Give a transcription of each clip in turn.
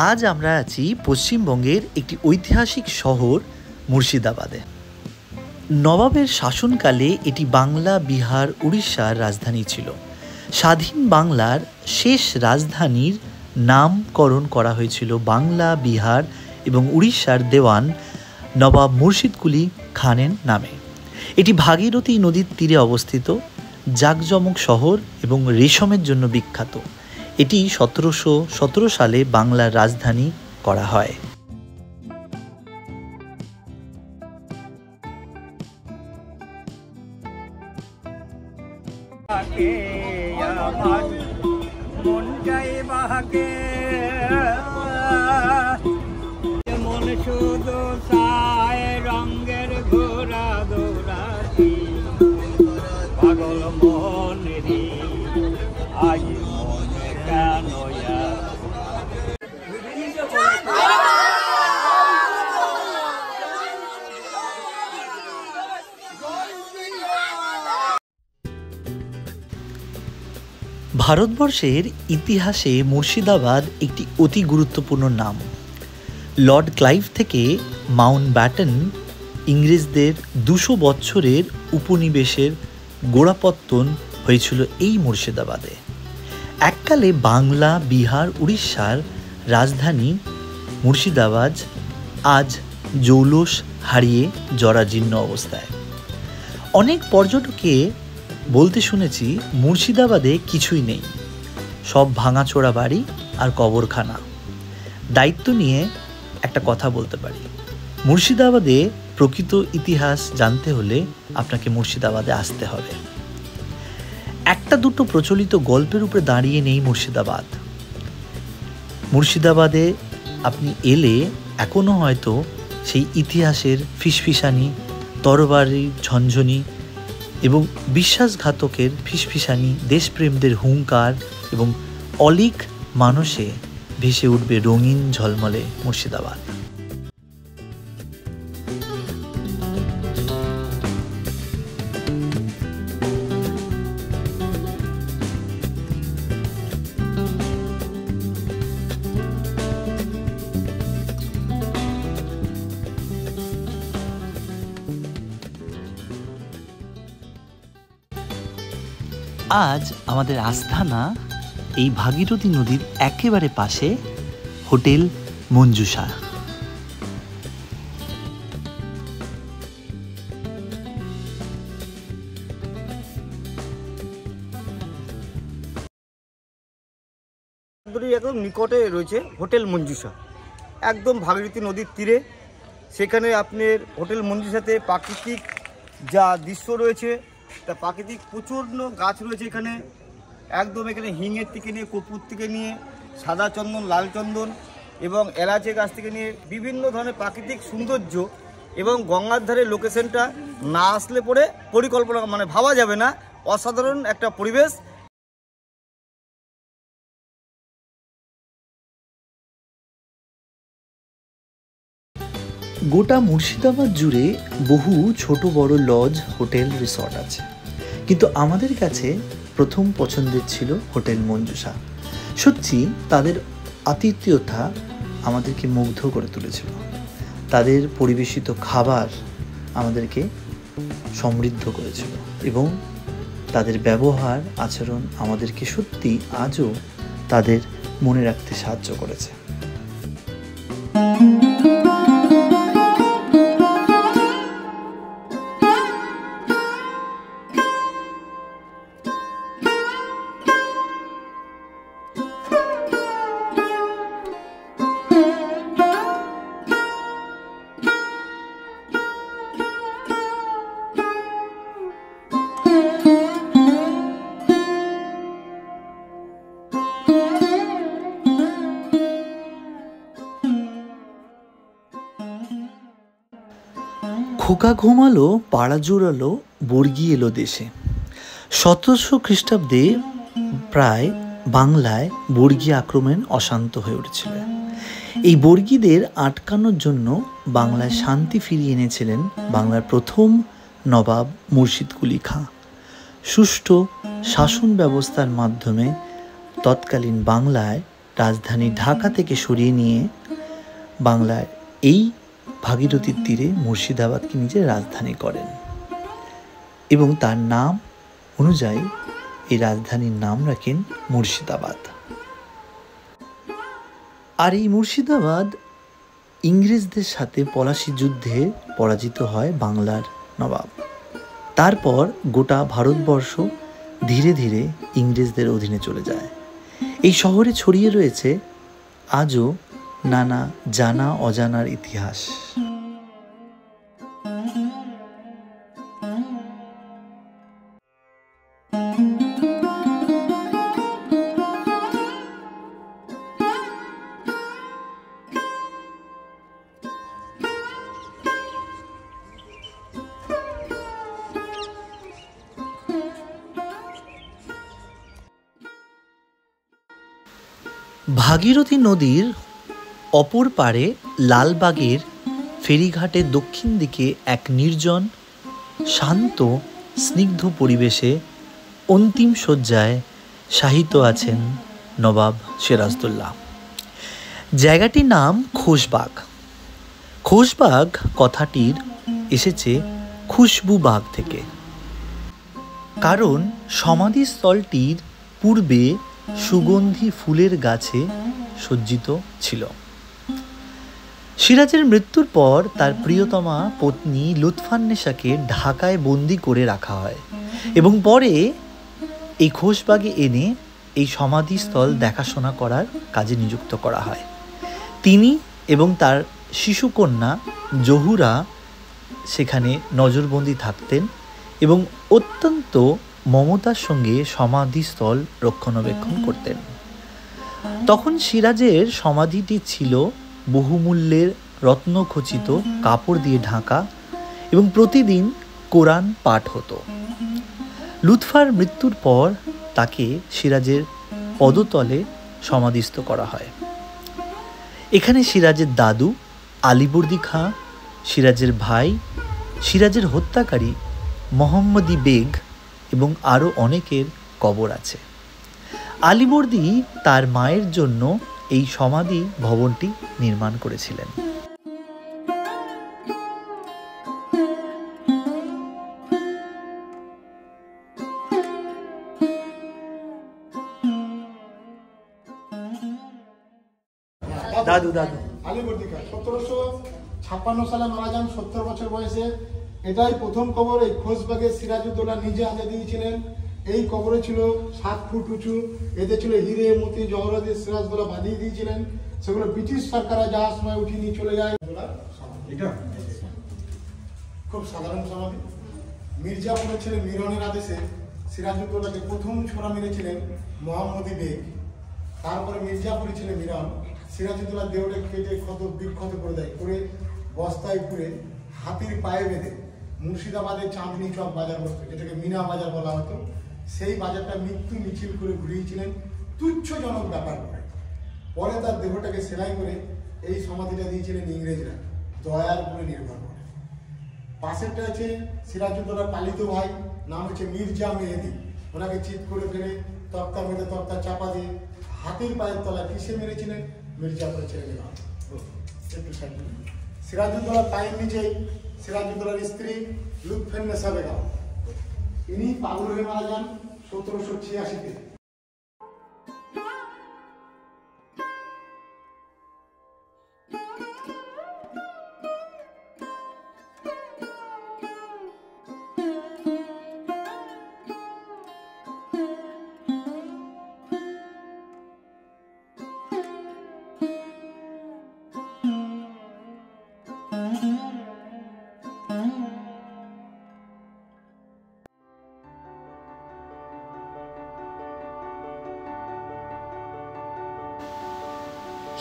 আজ আমরা আছি পশ্চিমবঙ্গের একটি ঐতিহাসিক শহর মুর্শিদাবাদে। নবাবের শাসনকালে এটি বাংলা, বিহার, উড়িষ্যার রাজধানী ছিল। স্বাধীন বাংলার শেষ রাজধানীর নামকরণ করা হয়েছিল বাংলা, বিহার এবং উড়িষ্যার দেওয়ান নবাব মুর্শিদ কুলি খানের নামে। এটি ভাগীরথী নদীর তীরে অবস্থিত, জাঁকজমক শহর এবং রেশমের জন্য বিখ্যাত। এটি 1717 সালে বাংলার রাজধানী করা হয়। রঙের ঘোরা দৌড়াতি পাগল মন রে আজ মনে কেন ভারতবর্ষের ইতিহাসে মুর্শিদাবাদ একটি অতি গুরুত্বপূর্ণ নাম। লর্ড ক্লাইভ থেকে মাউন্ট ব্যাটেন ইংরেজদের 200 বছরের উপনিবেশের গোড়াপত্তন হয়েছিল এই মুর্শিদাবাদে। এককালে বাংলা, বিহার, উড়িষ্যার রাজধানী মুর্শিদাবাদ আজ জৌলুস হারিয়ে জরাজীর্ণ অবস্থায়। অনেক পর্যটককে বলতে শুনেছি মুর্শিদাবাদে কিছুই নেই, সব ভাঙাচোরা বাড়ি আর কবরখানা। দায়িত্ব নিয়ে একটা কথা বলতে পারি, মুর্শিদাবাদে প্রকৃত ইতিহাস জানতে হলে আপনাকে মুর্শিদাবাদে আসতে হবে। একটা দুটো প্রচলিত গল্পের উপরে দাঁড়িয়ে নেই মুর্শিদাবাদ। মুর্শিদাবাদে আপনি এলে এখনও হয়তো সেই ইতিহাসের ফিসফিসানি, তরবারির ঝনঝনি এবং বিশ্বাসঘাতকের ফিসফিসানি, দেশপ্রেমদের হুঙ্কার এবং অলিক মানুষে ভেসে উঠবে রঙিন ঝলমলে মুর্শিদাবাদ। আজ আমাদের আস্থানা এই ভাগীরথী নদীর একেবারে পাশে হোটেল মঞ্জুষা। একদম নিকটে রয়েছে হোটেল মঞ্জুষা, একদম ভাগীরথী নদীর তীরে। সেখানে আপনার হোটেল মঞ্জুষাতে প্রাকৃতিক যা দৃশ্য রয়েছে, তা প্রাকৃতিক প্রচণ্ড গাছ রয়েছে এখানে। একদম এখানে হিঙের থেকে নিয়ে, কপুর থেকে নিয়ে, সাদা চন্দন, লাল চন্দন এবং এলাচের গাছ থেকে নিয়ে বিভিন্ন ধরনের প্রাকৃতিক সৌন্দর্য এবং গঙ্গার ধারে লোকেশনটা না আসলে পরে পরিকল্পনা ভাবা যাবে না। অসাধারণ একটা পরিবেশ। গোটা মুর্শিদাবাদ জুড়ে বহু ছোট বড় লজ, হোটেল, রিসর্ট আছে, কিন্তু আমাদের কাছে প্রথম পছন্দের ছিল হোটেল মঞ্জুষা। সত্যি তাদের আতিথেয়তা আমাদেরকে মুগ্ধ করে তুলেছিল। তাদের পরিবেশিত খাবার আমাদেরকে সমৃদ্ধ করেছিল এবং তাদের ব্যবহার, আচরণ আমাদেরকে সত্যি আজও তাদের মনে রাখতে সাহায্য করেছে। খোকা ঘুমালো, পাড়া জোড়ালো, বর্গি এলো দেশে। 1700 খ্রিস্টাব্দে প্রায় বাংলায় বর্গি আক্রমণ অশান্ত হয়ে উঠেছিল। এই বর্গীদের আটকানোর জন্য বাংলায় শান্তি ফিরিয়ে এনেছিলেন বাংলার প্রথম নবাব মুর্শিদ কুলি খাঁ। সুষ্ঠু শাসন ব্যবস্থার মাধ্যমে তৎকালীন বাংলায় রাজধানী ঢাকা থেকে সরিয়ে নিয়ে বাংলার এই ভাগীরথীর তীরে মুর্শিদাবাদকে নিজের রাজধানী করেন এবং তার নাম অনুযায়ী এই রাজধানীর নাম রাখেন মুর্শিদাবাদ। আর এই মুর্শিদাবাদ ইংরেজদের সাথে পলাশী যুদ্ধে পরাজিত হয় বাংলার নবাব। তারপর গোটা ভারতবর্ষ ধীরে ধীরে ইংরেজদের অধীনে চলে যায়। এই শহরে ছড়িয়ে রয়েছে আজও নানা জানা অজানার ইতিহাস। ভাগীরথী নদীর অপর পারে লালবাগের ফেরিঘাটের দক্ষিণ দিকে এক নির্জন শান্ত স্নিগ্ধ পরিবেশে অন্তিম শয্যায় শায়িত আছেন নবাব সিরাজদৌল্লা। জায়গাটির নাম খোশবাগ। খোশবাগ কথাটির এসেছে খুশবু বাগ থেকে, কারণ সমাধিস্থলটির পূর্বে সুগন্ধি ফুলের গাছে সজ্জিত ছিল। সিরাজের মৃত্যুর পর তার প্রিয়তমা পত্নী লুৎফান্নেসাকে ঢাকায় বন্দি করে রাখা হয় এবং পরে এই খোশবাগে এনে এই সমাধিস্থল দেখাশোনা করার কাজে নিযুক্ত করা হয়। তিনি এবং তার শিশুকন্যা জহুরা সেখানে নজরবন্দি থাকতেন এবং অত্যন্ত মমতার সঙ্গে সমাধিস্থল রক্ষণাবেক্ষণ করতেন। তখন সিরাজের সমাধিটি ছিল বহুমূল্যের রত্নখচিত কাপড় দিয়ে ঢাকা এবং প্রতিদিন কোরআন পাঠ হতো। লুৎফার মৃত্যুর পর তাকে সিরাজের পদতলে সমাধিস্থ করা হয়। এখানে সিরাজের দাদু আলীবর্দী খাঁ, সিরাজের ভাই, সিরাজের হত্যাকারী মোহাম্মদী বেগ এবং আরও অনেকের কবর আছে। আলীবর্দী তার মায়ের জন্য এই সমাধি ভবনটি নির্মাণ করেছিলেন। দাদু আলীবর্দী খাঁ 1756 সালে মারা যান 70 বছর বয়সে। এটাই প্রথম কবর। এই খোশবাগে সিরাজউদ্দৌলা নিজে হাতে দিয়েছিলেন। এই কবরে ছিল 7 ফুট উঁচু। এতে ছিল হিরে মতি জহরত সিরাজউদ্দৌলা বাঁধিয়ে দিয়েছিলেন। সেগুলো ব্রিটিশ সরকাররা যাওয়ার সময় উঠিয়ে নিয়ে চলে যায়। এটা খুব সাধারণ সমাধি। মির্জাপুরের ছেলে মিরনের আদেশে সিরাজউদ্দৌলাকে প্রথম ছোড়া মেরেছিলেন মোহাম্মদী বেগ। তারপরে মির্জাপুরের ছেলে মিরন সিরাজউদ্দৌলার দেহটা কেটে বিক্ষত করে দেয়, করে বস্তায় পুরে হাতির পায়ে বেঁধে মুর্শিদাবাদের চাঁদনি চক বাজার বসত, যেটাকে মিনা বাজার বলা হতো। সেই বাজারটা মৃত্যু মিছিল করে ঘুরিয়েছিলেন তুচ্ছজনক ব্যাপার করে। পরে তার দেহটাকে সেলাই করে এই সমাধিটা দিয়েছিলেন ইংরেজরা দয়ার উপরে নির্ভর করে। পাশেরটা আছে সিরাজউদ্দৌলার পালিত ভাই, নাম হচ্ছে মির্জা মেহেদি। ওনাকে চিৎ করে ফেলে তক্তার মধ্যে তক্তা চাপা দিয়ে হাতির পায়ের তলায় পিষে মেরেছিলেন মির্জাপুরের ছেলে মিরন। একটু সাইড। সিরাজউদ্দৌলার পায়ের নিচেই সিরাজউদ্দৌলার স্ত্রী লুৎফান্নেসা বেগম। ইনি পাগল হয়ে মারা যান 1786-তে।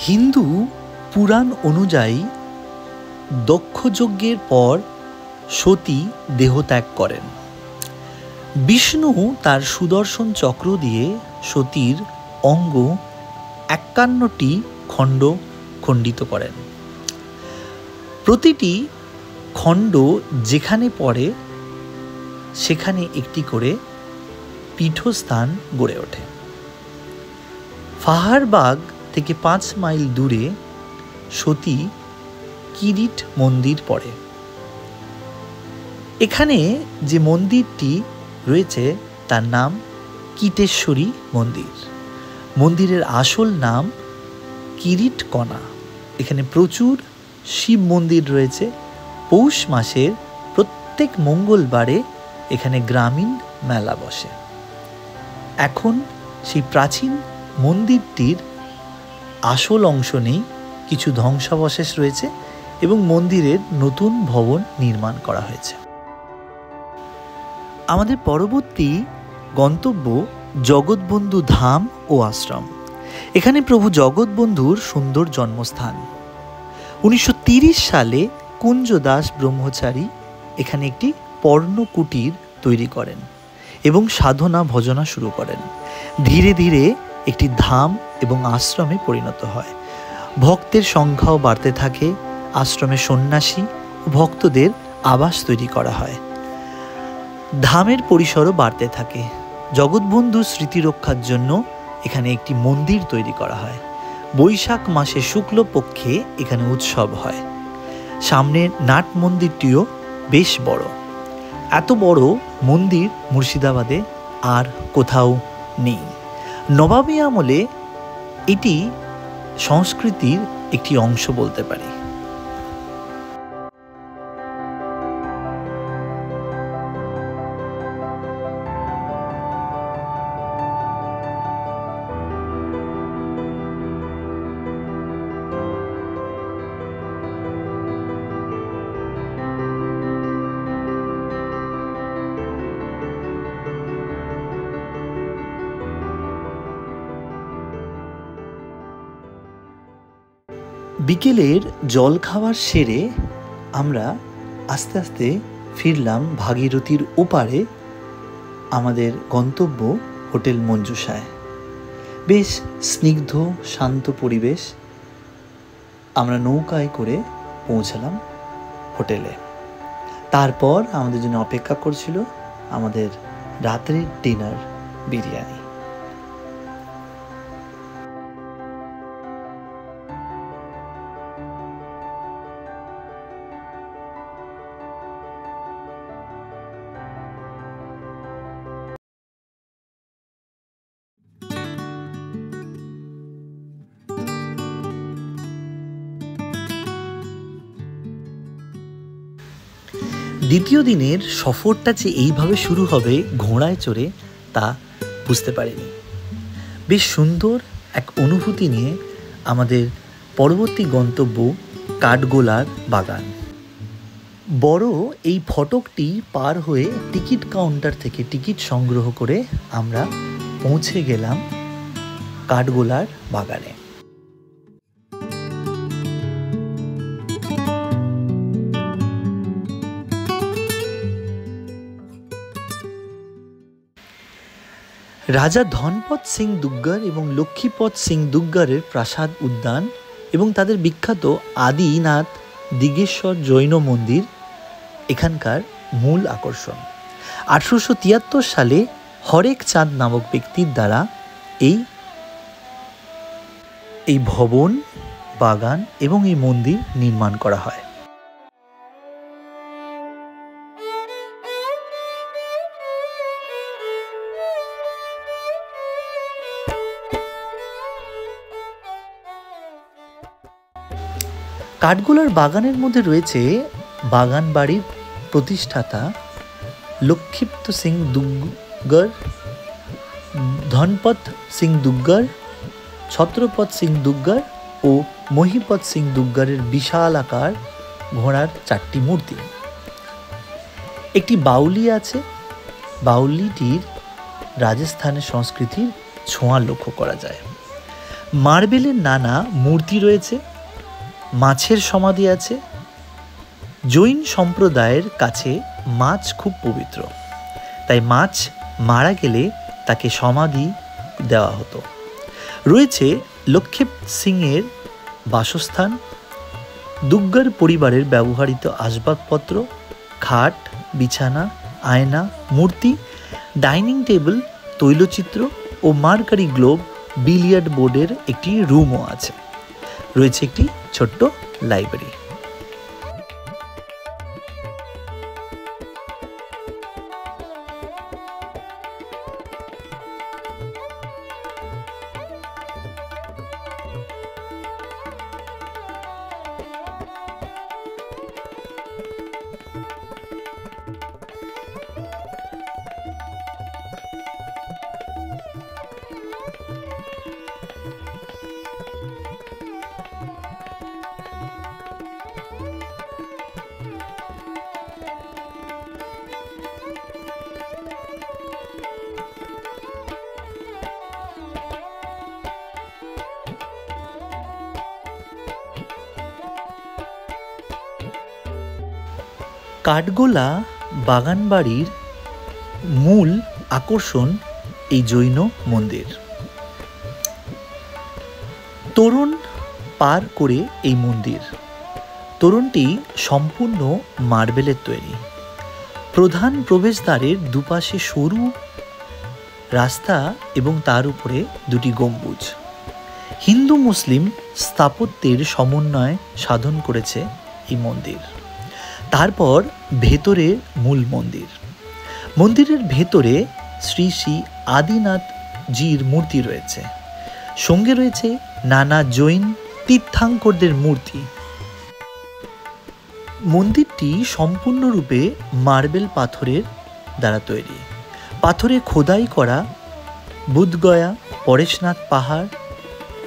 হিন্দু পুরাণ অনুযায়ী দক্ষযজ্ঞের পর সতী দেহত্যাগ করেন। বিষ্ণু তার সুদর্শন চক্র দিয়ে সতীর অঙ্গ 51টি খণ্ড খণ্ডিত করেন। প্রতিটি খণ্ড যেখানে পড়ে সেখানে একটি করে পীঠস্থান গড়ে ওঠে। ফাহারবাগ থেকে 5 মাইল দূরে সতী কিরিট মন্দির পড়ে। এখানে যে মন্দিরটি রয়েছে তার নাম কীটেশ্বরী মন্দির। মন্দিরের আসল নাম কিরিটকণা। এখানে প্রচুর শিব মন্দির রয়েছে। পৌষ মাসের প্রত্যেক মঙ্গলবারে এখানে গ্রামীণ মেলা বসে। এখন সেই প্রাচীন মন্দিরটির আসল অংশ নেই, কিছু ধ্বংসাবশেষ রয়েছে এবং মন্দিরের নতুন ভবন নির্মাণ করা হয়েছে। আমাদের পরবর্তী গন্তব্য জগৎবন্ধু ধাম ও আশ্রম। এখানে প্রভু জগৎবন্ধুর সুন্দর জন্মস্থান। 1930 সালে কুঞ্জদাস ব্রহ্মচারী এখানে একটি পর্ণকুটির তৈরি করেন এবং সাধনা ভজনা শুরু করেন। ধীরে ধীরে একটি ধাম এবং আশ্রমে পরিণত হয়। ভক্তের সংখ্যাও বাড়তে থাকে। আশ্রমে সন্ন্যাসী ও ভক্তদের আবাস তৈরি করা হয়। ধামের পরিসরও বাড়তে থাকে। জগৎবন্ধুর স্মৃতি রক্ষার জন্য এখানে একটি মন্দির তৈরি করা হয়। বৈশাখ মাসে শুক্লপক্ষে এখানে উৎসব হয়। সামনে নাট মন্দিরটিও বেশ বড়। এত বড় মন্দির মুর্শিদাবাদে আর কোথাও নেই। নবাবী আমলে এটি সংস্কৃতির একটি অংশ বলতে পারি। বিকেলের জলখাবার সেরে আমরা আস্তে আস্তে ফিরলাম ভাগীরথীর ওপারে আমাদের গন্তব্য হোটেল মঞ্জুষায়। বেশ স্নিগ্ধ শান্ত পরিবেশ। আমরা নৌকায় করে পৌঁছালাম হোটেলে। তারপর আমাদের জন্য অপেক্ষা করছিল আমাদের রাত্রির ডিনার বিরিয়ানি। দ্বিতীয় দিনের সফরটা যে এইভাবে শুরু হবে ঘোড়ায় চড়ে তা বুঝতে পারিনি। বেশ সুন্দর এক অনুভূতি নিয়ে আমাদের পরবর্তী গন্তব্য কাঠগোলার বাগান। বড় এই ফটকটি পার হয়ে টিকিট কাউন্টার থেকে টিকিট সংগ্রহ করে আমরা পৌঁছে গেলাম কাঠগোলার বাগানে। রাজা ধনপত সিং দুগ্গর এবং লক্ষ্মীপত সিং দুগ্গরের প্রাসাদ উদ্যান এবং তাদের বিখ্যাত আদিনাথ দিগেশ্বর জৈন মন্দির এখানকার মূল আকর্ষণ। 1873 সালে হরেক চাঁদ নামক ব্যক্তির দ্বারা এই ভবন, বাগান এবং এই মন্দির নির্মাণ করা হয়। কাঠগোলার বাগানের মধ্যে রয়েছে বাগান বাড়ির প্রতিষ্ঠাতা লক্ষ্মীপত সিং দুগ্গর, ধনপত সিং দুগ্গর, ছত্রপত সিং দুগ্গর ও মহিপত সিং দুগ্গরের বিশাল আকার ঘোড়ার 4টি মূর্তি। একটি বাউলি আছে। বাউলিটির রাজস্থানের সংস্কৃতির ছোঁয়া লক্ষ্য করা যায়। মার্বেলের নানা মূর্তি রয়েছে। মাছের সমাধি আছে। জৈন সম্প্রদায়ের কাছে মাছ খুব পবিত্র, তাই মাছ মারা গেলে তাকে সমাধি দেওয়া হতো। রয়েছে লক্ষ্মীপ সিংয়ের বাসস্থান, দুগ্গর পরিবারের ব্যবহৃত আসবাবপত্র, খাট, বিছানা, আয়না, মূর্তি, ডাইনিং টেবিল, তৈলচিত্র ও মার্কারি গ্লোব বিলিয়ার্ড বোর্ডের একটি রুমও আছে। রয়েছে একটি ছোট্ট লাইব্রেরি। কাঠগোলা বাগানবাড়ির মূল আকর্ষণ এই জৈন মন্দির। তোরণ পার করে এই মন্দির। তোরণটি সম্পূর্ণ মার্বেলের তৈরি। প্রধান প্রবেশদ্বারের দুপাশে সরু রাস্তা এবং তার উপরে দুটি গম্বুজ। হিন্দু মুসলিম স্থাপত্যের সমন্বয় সাধন করেছে এই মন্দির। তারপর ভেতরে মূল মন্দির। মন্দিরের ভেতরে শ্রী শ্রী আদিনাথজির মূর্তি রয়েছে। সঙ্গে রয়েছে নানা জৈন তীর্থাঙ্করদের মূর্তি। মন্দিরটি সম্পূর্ণরূপে মার্বেল পাথরের দ্বারা তৈরি। পাথরে খোদাই করা বুধগয়া, পরেশনাথ পাহাড়,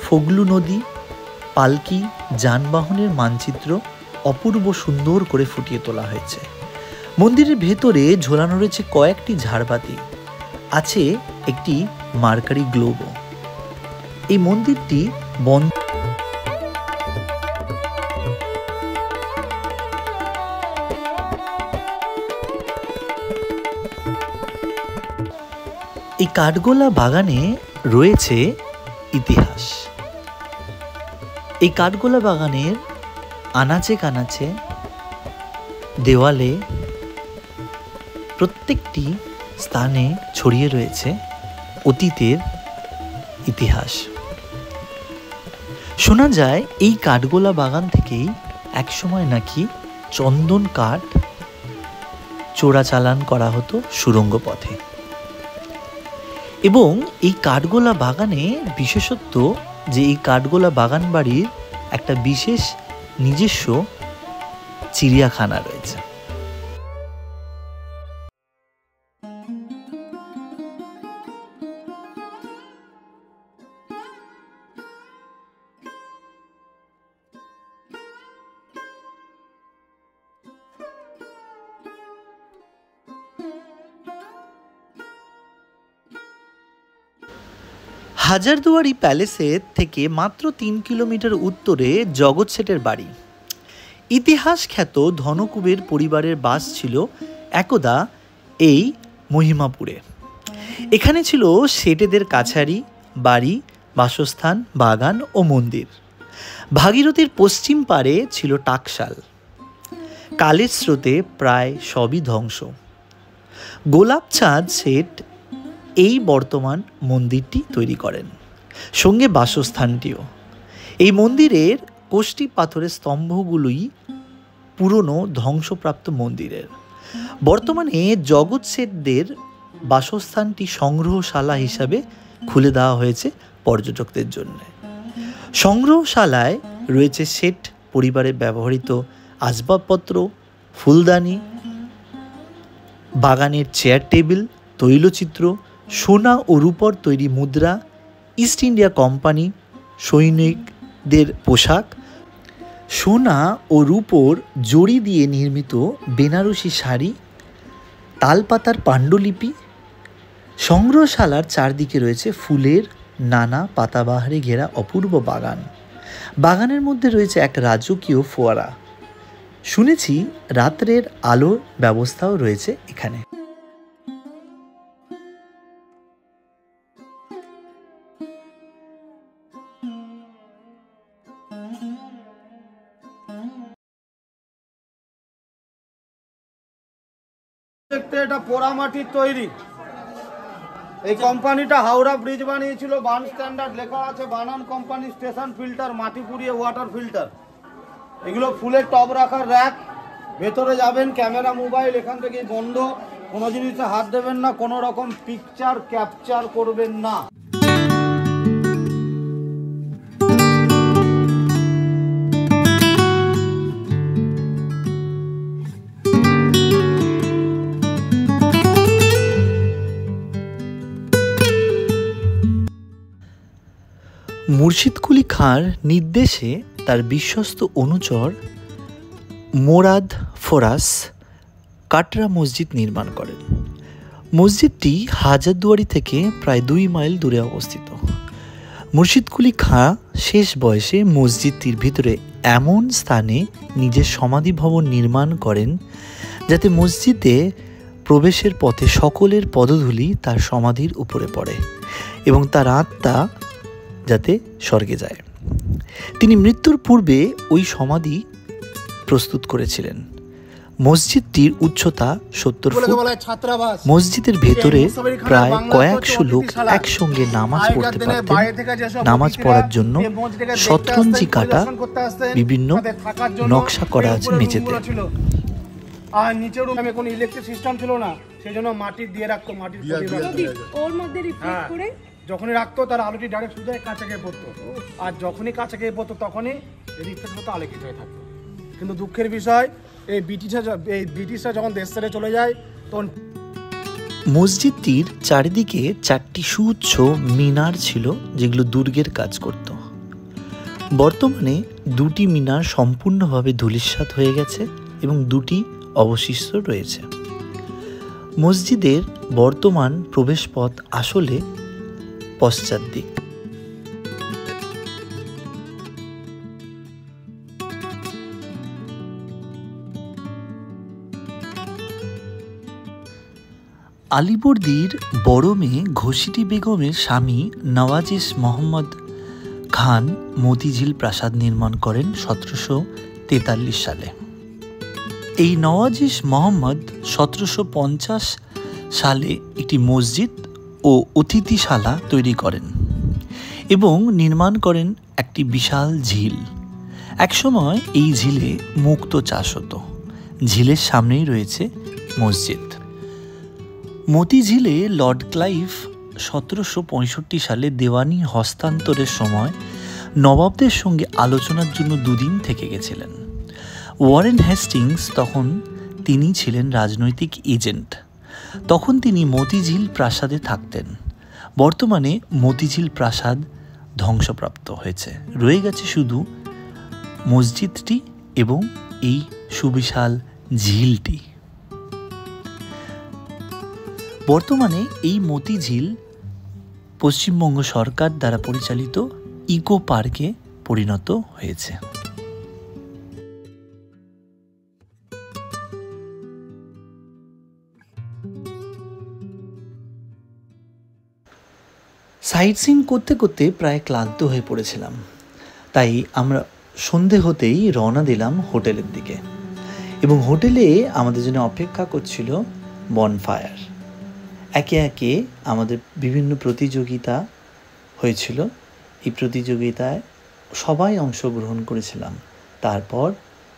ফগলু নদী, পালকি, যানবাহনের মানচিত্র অপূর্ব সুন্দর করে ফুটিয়ে তোলা হয়েছে। মন্দিরের ভেতরে ঝোলানো রয়েছে কয়েকটি ঝাড়বাতি, আছে একটি মার্কারি গ্লোবও। এই মন্দিরটি বন্ধ। এই কাঠগোলা বাগানে রয়েছে ইতিহাস। এই কাঠগোলা বাগানের আনাচে কানাচে দেওয়ালে প্রত্যেকটি স্থানে ছড়িয়ে রয়েছে অতীতের ইতিহাস। শোনা যায় এই কাঠগোলা বাগান থেকেই একসময় নাকি চন্দন কাঠ চোরাচালান করা হতো সুড়ঙ্গ পথে। এবং এই কাঠগোলা বাগানে বিশেষত্ব যে এই কাঠগোলা বাগান বাড়ির একটা বিশেষ নিজস্ব চিড়িয়াখানা রয়েছে। হাজারদুয়ারি প্যালেসের থেকে মাত্র 3 কিলোমিটার উত্তরে জগৎ শেঠের বাড়ি। ইতিহাস খ্যাত ধনকুবের পরিবারের বাস ছিল একদা এই মহিমাপুরে। এখানে ছিল শেঠেদের কাছারি, বাড়ি, বাসস্থান, বাগান ও মন্দির। ভাগীরথীর পশ্চিম পারে ছিল টাকশাল। কালের স্রোতে প্রায় সবই ধ্বংস। গোলাপচাঁদ শেঠ এই বর্তমান মন্দিরটি তৈরি করেন, সঙ্গে বাসস্থানটিও। এই মন্দিরের কোষ্ঠী পাথরের স্তম্ভগুলোই পুরনো ধ্বংসপ্রাপ্ত মন্দিরের। বর্তমানে জগৎ শেঠদের বাসস্থানটি সংগ্রহশালা হিসাবে খুলে দেওয়া হয়েছে পর্যটকদের জন্য। সংগ্রহশালায় রয়েছে শেঠ পরিবারের ব্যবহৃত আসবাবপত্র, ফুলদানি, বাগানের চেয়ার টেবিল, তৈলচিত্র, সোনা ও রূপর তৈরি মুদ্রা, ইস্ট ইন্ডিয়া কোম্পানি সৈনিকদের পোশাক, সোনা ও রূপোর জড়ি দিয়ে নির্মিত বেনারসি শাড়ি, তালপাতার পাণ্ডুলিপি। সংগ্রহশালার চারদিকে রয়েছে ফুলের নানা পাতাবাহারে ঘেরা অপূর্ব বাগান। বাগানের মধ্যে রয়েছে এক রাজকীয় ফোয়ারা। শুনেছি রাত্রের আলোর ব্যবস্থাও রয়েছে এখানে। দেখতে এটা পোড়ামাটির তৈরি। এই কোম্পানিটা হাওড়া ব্রিজ বানিয়েছিল, বার্ন স্ট্যান্ডার্ড লেখা আছে, বানান কোম্পানি, স্টেশন ফিল্টার, মাটি পুড়িয়ে ওয়াটার ফিল্টার। এগুলো ফুলের টব রাখার র্যাক। ভেতরে যাবেন, ক্যামেরা মোবাইল এখান থেকে বন্ধ, কোনো জিনিসে হাত দেবেন না, কোনো রকম পিকচার ক্যাপচার করবেন না। মুর্শিদ কুলি খাঁর নির্দেশে তার বিশ্বস্ত অনুচর মোরাদ ফোরাস কাটরা মসজিদ নির্মাণ করেন। মসজিদটি হাজারদুয়ারি থেকে প্রায় 2 মাইল দূরে অবস্থিত। মুর্শিদ কুলি খাঁ শেষ বয়সে মসজিদটির ভিতরে এমন স্থানে নিজের সমাধি ভবন নির্মাণ করেন যাতে মসজিদে প্রবেশের পথে সকলের পদধূলি তার সমাধির উপরে পড়ে এবং তার আত্মা যাতে স্বর্গে যায়। তিনি মৃত্যুর পূর্বে ওই সমাধি প্রস্তুত করেছিলেন। মসজিদটির উচ্চতা 70 ফুট। মসজিদের ভেতরে প্রায় কয়েকশো লোক একসঙ্গে নামাজ পড়তে পারতেন। নামাজ পড়ার জন্য শতরঞ্জি কাটা বিভিন্ন নকশা করা আছে মেঝেতে। আর নিচের রুমে কোনো ইলেকট্রিক সিস্টেম ছিল না, সেই জন্য মাটির দিয়ে রাখতো, মাটির ওর মধ্যে রিফ্লেক্ট করে যখনই রাখতো তার আলোটি ডাইরেক্ট সোজা কাছে গিয়ে পড়তো, আর যখনই কাছে গিয়ে পড়তো তখনই রিফ্লেক্ট হতো, আলোকিত হয়ে থাকতো। কিন্তু দুঃখের বিষয় এই ব্রিটিশরা যখন দেশ ছেড়ে চলে যায় তখন মসজিদটির চারিদিকে 4টি সুউচ্চ মিনার ছিল যেগুলো দুর্গের কাজ করত। বর্তমানে 2টি মিনার সম্পূর্ণভাবে ধূলিসাৎ হয়ে গেছে এবং 2টি অবশিষ্ট রয়েছে। মসজিদের বর্তমান প্রবেশপথ আসলে পশ্চাৎ দিক। আলিবর্দীর বড় মেয়ে ঘোষিটি বেগমের স্বামী নওয়াজিস মোহাম্মদ খান মতিঝিল প্রাসাদ নির্মাণ করেন 1743 সালে। এই নওয়াজিস মোহাম্মদ 1750 সালে একটি মসজিদ ও অতিথিশালা তৈরি করেন এবং নির্মাণ করেন একটি বিশাল ঝিল। একসময় এই ঝিলে মুক্তো চাষ হতো। ঝিলের সামনেই রয়েছে মসজিদ। মতিঝিলে লর্ড ক্লাইভ 1765 সালে দেওয়ানি হস্তান্তরের সময় নবাবদের সঙ্গে আলোচনার জন্য 2 দিন থেকে গেছিলেন। ওয়ারেন হেস্টিংস তখন তিনি ছিলেন রাজনৈতিক এজেন্ট। তখন তিনি মতিঝিল প্রাসাদে থাকতেন। বর্তমানে মতিঝিল প্রাসাদ ধ্বংসপ্রাপ্ত হয়েছে, রয়ে গেছে শুধু মসজিদটি এবং এই সুবিশাল ঝিলটি। বর্তমানে এই মতিঝিল পশ্চিমবঙ্গ সরকার দ্বারা পরিচালিত ইকো পার্কে পরিণত হয়েছে। সাইট সিন করতে করতে প্রায় ক্লান্ত হয়ে পড়েছিলাম, তাই আমরা সন্ধে হতেই রওনা দিলাম হোটেলের দিকে এবং হোটেলে আমাদের জন্য অপেক্ষা করছিল বনফায়ার। একে একে আমাদের বিভিন্ন প্রতিযোগিতা হয়েছিল। এই প্রতিযোগিতায় সবাই অংশগ্রহণ করেছিলাম। তারপর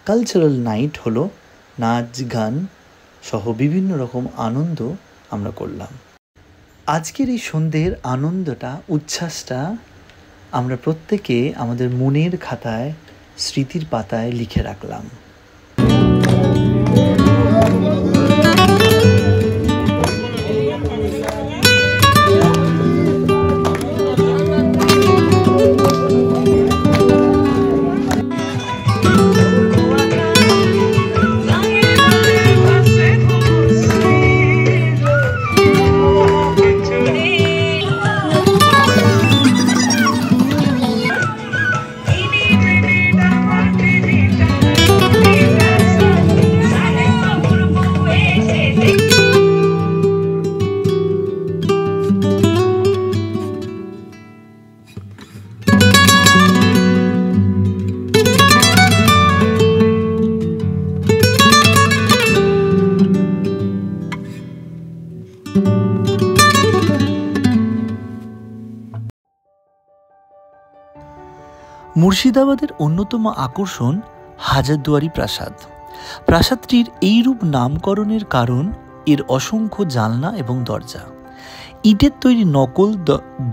কালচারাল নাইট হলো, নাচ গান সহ বিভিন্ন রকম আনন্দ আমরা করলাম। আজকের এই সন্ধ্যের আনন্দটা, উচ্ছ্বাসটা আমরা প্রত্যেকে আমাদের মনের খাতায়, স্মৃতির পাতায় লিখে রাখলাম। মুর্শিদাবাদের অন্যতম আকর্ষণ হাজারদুয়ারি প্রাসাদ। প্রাসাদটির এইরূপ নামকরণের কারণ এর অসংখ্য জানলা এবং দরজা। ইটের তৈরি নকল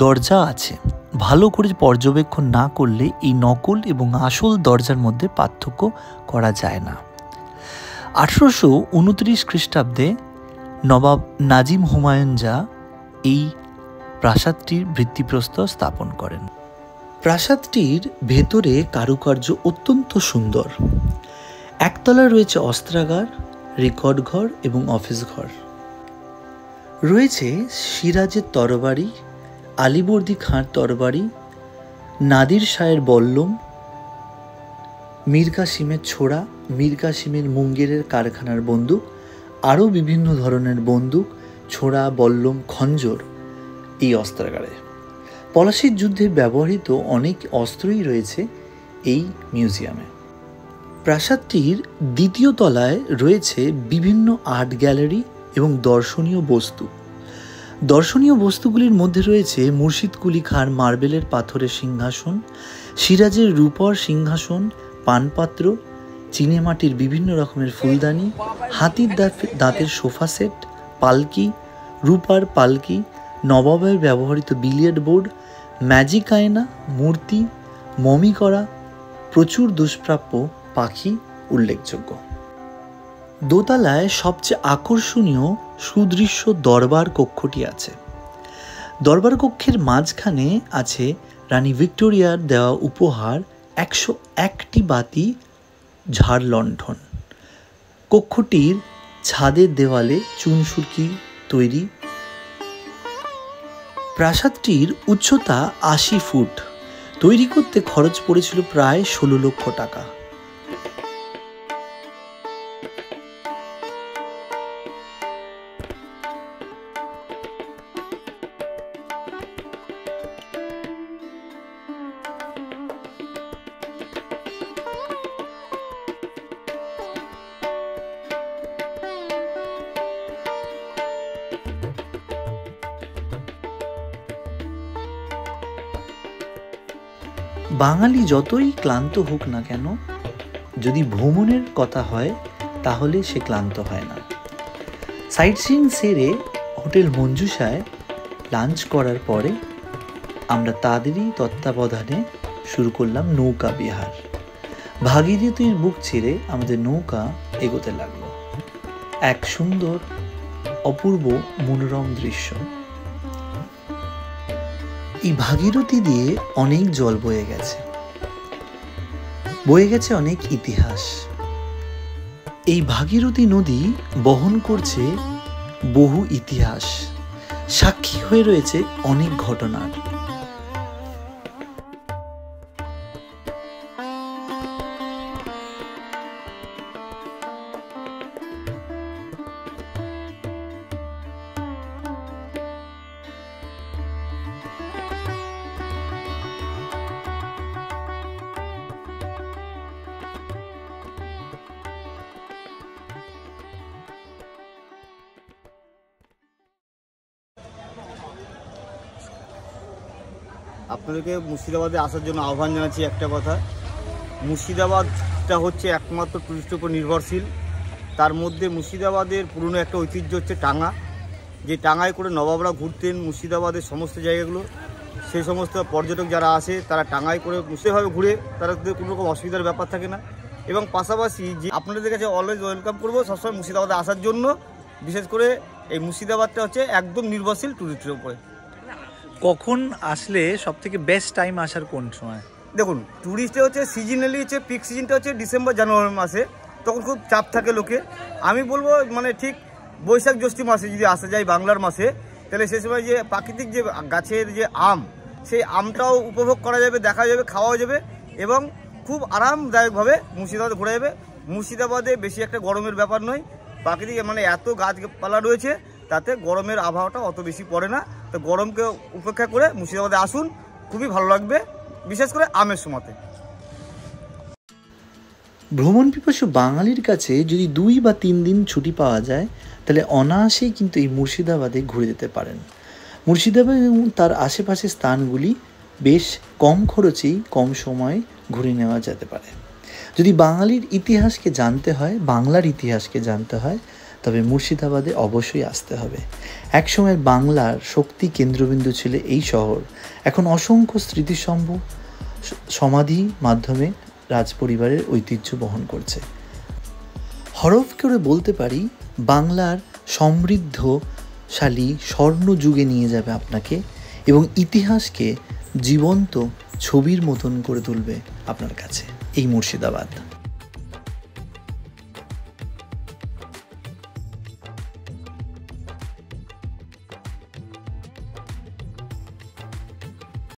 দরজা আছে। ভালো করে পর্যবেক্ষণ না করলে এই নকল এবং আসল দরজার মধ্যে পার্থক্য করা যায় না। 1829 খ্রিস্টাব্দে নবাব নাজিম হুমায়ুন জা এই প্রাসাদটির ভিত্তিপ্রস্তর স্থাপন করেন। প্রাসাদটির ভেতরে কারুকার্য অত্যন্ত সুন্দর। একতলায় রয়েছে অস্ত্রাগার, রেকর্ড ঘর এবং অফিস ঘর। রয়েছে সিরাজের তরবারি, আলীবর্দী খাঁর তরবারি, নাদির শাহের বল্লম, মীর কাসিমের ছোড়া, মীর কাসিমের মুঙ্গেরের কারখানার বন্দুক, আরও বিভিন্ন ধরনের বন্দুক, ছোড়া, বল্লম, খঞ্জর এই অস্ত্রাগারে। পলাশির যুদ্ধে ব্যবহৃত অনেক অস্ত্রই রয়েছে এই মিউজিয়ামে। প্রাসাদটির দ্বিতীয় তলায় রয়েছে বিভিন্ন আর্ট গ্যালারি এবং দর্শনীয় বস্তু। দর্শনীয় বস্তুগুলির মধ্যে রয়েছে মুর্শিদ কুলি খাঁর মার্বেলের পাথরের সিংহাসন, সিরাজের রূপর সিংহাসন, পানপাত্র, চীনেমাটির বিভিন্ন রকমের ফুলদানি, হাতির দাঁতের সোফা সেট, পালকি, রূপার পালকি, নবাবের ব্যবহৃত বিলিয়ার্ড বোর্ড, ম্যাজিক আয়না, মূর্তি, মমি করা, প্রচুর দুষ্প্রাপ্য পাখি উল্লেখযোগ্য। দোতলায় সবচেয়ে আকর্ষণীয় সুদৃশ্য দরবার কক্ষটি আছে। দরবার কক্ষের মাঝখানে আছে রানী ভিক্টোরিয়ার দেওয়া উপহার 101টি বাতি ঝাড় লণ্ঠন। কক্ষটির ছাদের দেওয়ালে চুনসুরকি তৈরি। প্রাসাদটির উচ্চতা 80 ফুট। তৈরি করতে খরচ পড়েছিল প্রায় 16 লক্ষ টাকা। বাঙালি যতই ক্লান্ত হোক না কেন, যদি ভ্রমণের কথা হয় তাহলে সে ক্লান্ত হয় না। সাইট সিইং সেরে হোটেল মঞ্জুষায় লাঞ্চ করার পরে আমরা তাদেরই তত্ত্বাবধানে শুরু করলাম নৌকা বিহার। ভাগীরথীর বুক ছেড়ে আমাদের নৌকা এগোতে লাগলো। এক সুন্দর অপূর্ব মনোরম দৃশ্য। এই ভাগীরথী দিয়ে অনেক জল বয়ে গেছে অনেক ইতিহাস। এই ভাগীরথী নদী বহন করছে বহু ইতিহাস, সাক্ষী হয়ে রয়েছে অনেক ঘটনার। আপনাদেরকে মুর্শিদাবাদে আসার জন্য আহ্বান জানাচ্ছি। একটা কথা, মুর্শিদাবাদটা হচ্ছে একমাত্র টুরিস্টের উপর নির্ভরশীল। তার মধ্যে মুর্শিদাবাদের পুরনো একটা ঐতিহ্য হচ্ছে টাঙা, যে টাঙায় করে নবাবরা ঘুরতেন মুর্শিদাবাদের সমস্ত জায়গাগুলো। সেই সমস্ত পর্যটক যারা আসে তারা টাঙায় করে সেভাবে ঘুরে, তারা কোনো রকম অসুবিধার ব্যাপার থাকে না। এবং পাশাপাশি যে আপনাদের কাছে অলওয়েজ ওয়েলকাম করবো সবসময় মুর্শিদাবাদে আসার জন্য। বিশেষ করে এই মুর্শিদাবাদটা হচ্ছে একদম নির্ভরশীল টুরিস্টের উপরে। কখন আসলে সব থেকে বেস্ট টাইম আসার কোন সময়? দেখুন, ট্যুরিস্টে হচ্ছে সিজনালি হচ্ছে পিক সিজনটা হচ্ছে ডিসেম্বর জানুয়ারি মাসে, তখন খুব চাপ থাকে লোকে। আমি বলবো মানে ঠিক বৈশাখ জ্যৈষ্ঠ মাসে যদি আসা যায় বাংলার মাসে, তাহলে সে সময় যে প্রাকৃতিক যে গাছের যে আম, সেই আমটাও উপভোগ করা যাবে, দেখা যাবে, খাওয়া যাবে এবং খুব আরামদায়কভাবে মুর্শিদাবাদে ঘোরা যাবে। মুর্শিদাবাদে বেশি একটা গরমের ব্যাপার নয়, প্রাকৃতিক মানে এত গাছপালা রয়েছে, তাতে গরমের আবহাওয়াটা অত বেশি পড়ে না। তো গরমকে উপেক্ষা করে মুর্শিদাবাদে আসুন, খুবই ভালো লাগবে, বিশেষ করে আমের সময়তে। ভ্রমণ পিপাসু বাঙালির কাছে যদি 2 বা 3 দিন ছুটি পাওয়া যায়, তাহলে অনায়াসেই কিন্তু এই মুর্শিদাবাদে ঘুরে যেতে পারেন। মুর্শিদাবাদ এবং তার আশেপাশের স্থানগুলি বেশ কম খরচেই কম সময়ে ঘুরে নেওয়া যেতে পারে। যদি বাঙালির ইতিহাসকে জানতে হয়, বাংলার ইতিহাসকে জানতে হয়, তবে মুর্শিদাবাদে অবশ্যই আসতে হবে। একসময় বাংলার শক্তি কেন্দ্রবিন্দু ছিল এই শহর। এখন অসংখ্য স্মৃতিস্তম্ভ সমাধি মাধ্যমে রাজপরিবারের ঐতিহ্য বহন করছে। হরফ করে বলতে পারি, বাংলার সমৃদ্ধশালী স্বর্ণযুগে নিয়ে যাবে আপনাকে এবং ইতিহাসকে জীবন্ত ছবির মতন করে তুলবে আপনার কাছে এই মুর্শিদাবাদ।